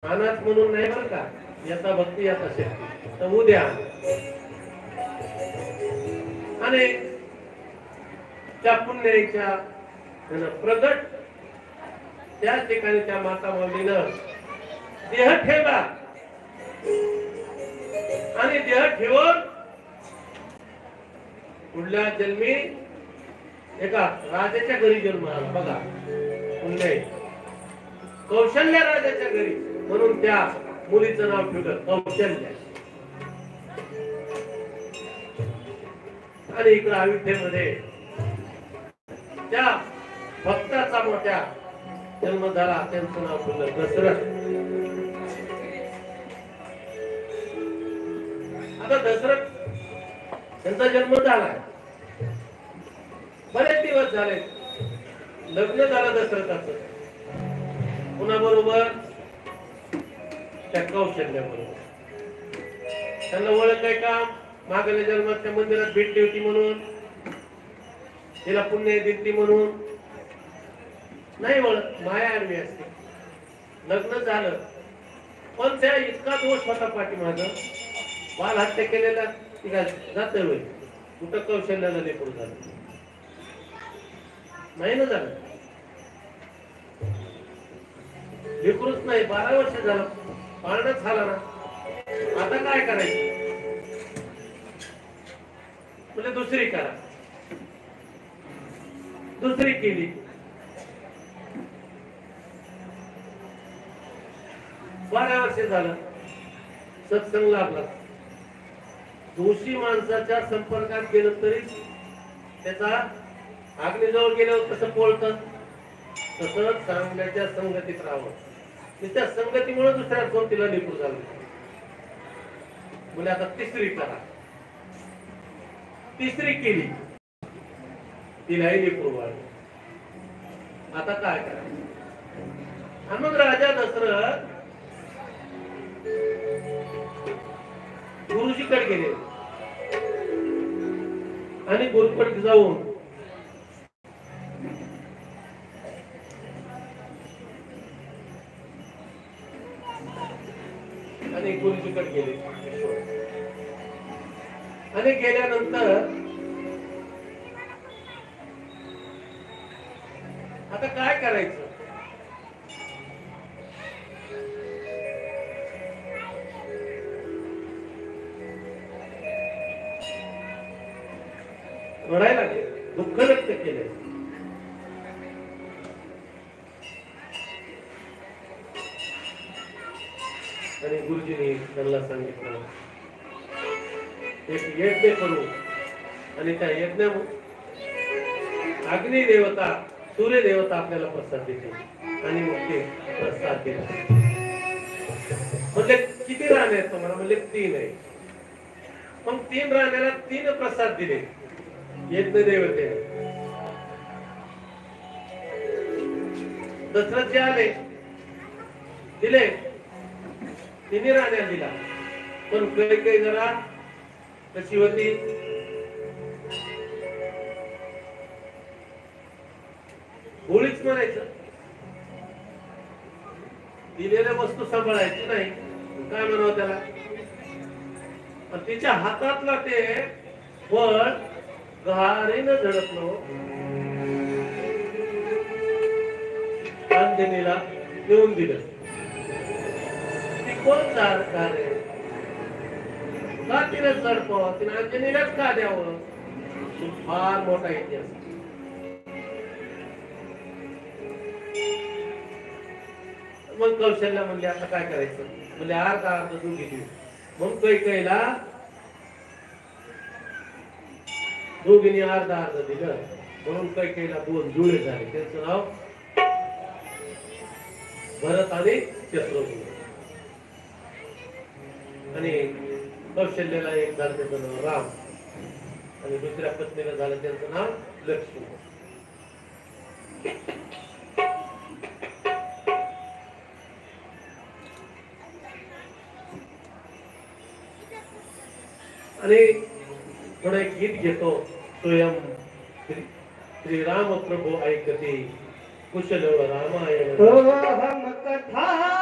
अनाथ म्हणून नाही बरं का, याचा भक्ती याचा शक्ती. तर उद्या आणि त्या पुण्याच्या प्रगट त्या ठिकाणी त्या माता माऊलीनं देह ठेवला आणि देह ठेवून पुढल्या जन्मी एका राजाच्या घरी जन्म आला. बघा, पुण्य कौशल्य राजाच्या घरी, म्हणून त्या मुलीचं नाव ठेवलं कौशल्य. आणि इकडे अयोध्येमध्ये त्या भक्ताचा मोठ्या जन्म झाला, त्यांचं नाव ठेवलं दशरथ. आता दशरथ त्यांचा जन्म झाला, बरेच दिवस झाले, लग्न झालं दशरथाचं कुणाबरोबर? त्या कौशल्याबरोबर. त्यांना ओळख आहे का? मागल्या जन्मात त्या मंदिरात भेटली होती म्हणून, तिला पुण्य दिली म्हणून नाही ओळख, माया आडवी असते. लग्न झालं पण त्या इतका दोष होता पाठीमागं, बाल हत्या केलेला जात होईल. कुठं कौशल्याला लेकरू झालं नाही ना, झालं लेकरूच नाही. 12 वर्ष झालं, पाळणच झाला ना. आता काय करायचं? म्हणजे दुसरी करा. दुसरी केली. बारा वर्ष झालं, सत्संग लागला. दोषी माणसाच्या संपर्कात गेलं तरी त्याचा अग्नीजवळ गेल्यावर कसं पोळतं, तसंच चांगल्याच्या संगतीत राहावं. त्या संगतीमुळे दुसऱ्या तिला लेकरू झालं. म्हणजे आता तिसरी करा. तिसरी केली, तिलाही लेकरू वाढलं. आता काय करायचं? मग राजा दशरथ गुरुजीकडे गेले आणि गुरुकडे जाऊन आणि गुरुजीकडे गेले. आणि गेल्यानंतर आता काय करायचं? रडायला लागले, दुःख व्यक्त केले. आणि गुरुजींनी त्यांना सांगितलं, एक यज्ञ करू आणि त्या यज्ञ अग्नी देवता, सूर्य देवता आपल्याला प्रसाद देते. आणि मग ते प्रसाद दिला. म्हणजे किती राणे आहेत तुम्हाला? म्हणजे 3 आहे. मग 3 राण्याला 3 प्रसाद दिले यज्ञ देवते. दशरथ जे आले दिले, 3 राण्या दिला. पण काही जरा कशी होती, गोळीच म्हणायचं. दिलेल्या वस्तू सांभाळायची नाही, काय म्हणावं त्याला. तिच्या हातातला ते फळ गारीनं झडपलो, अंजनीला देऊन दिलं. ती कोण गारे का तिने झडपावं, तिने अंजनीलाच का द्यावं? फार मोठा इतिहास. मग कौशल्य म्हणले आता काय करायचं? म्हणजे अर्धा दोघी देऊ. मग कैकेयीला दोघींनी अर्धा दिलं. म्हणून कैकेयीला 2 जुळे झाले. त्यांचं नाव भरत आणि शत्रुघ्न. आणि कौशल्याला एक झालं त्याचं नाव राम, आणि दुसऱ्या पत्नीला झालं त्यांचं नाव लक्ष्मण. आणि थोडं एक गीत घेतो. स्वयं श्रीराम प्रभू ऐकते कुशल रामायण. हम कथा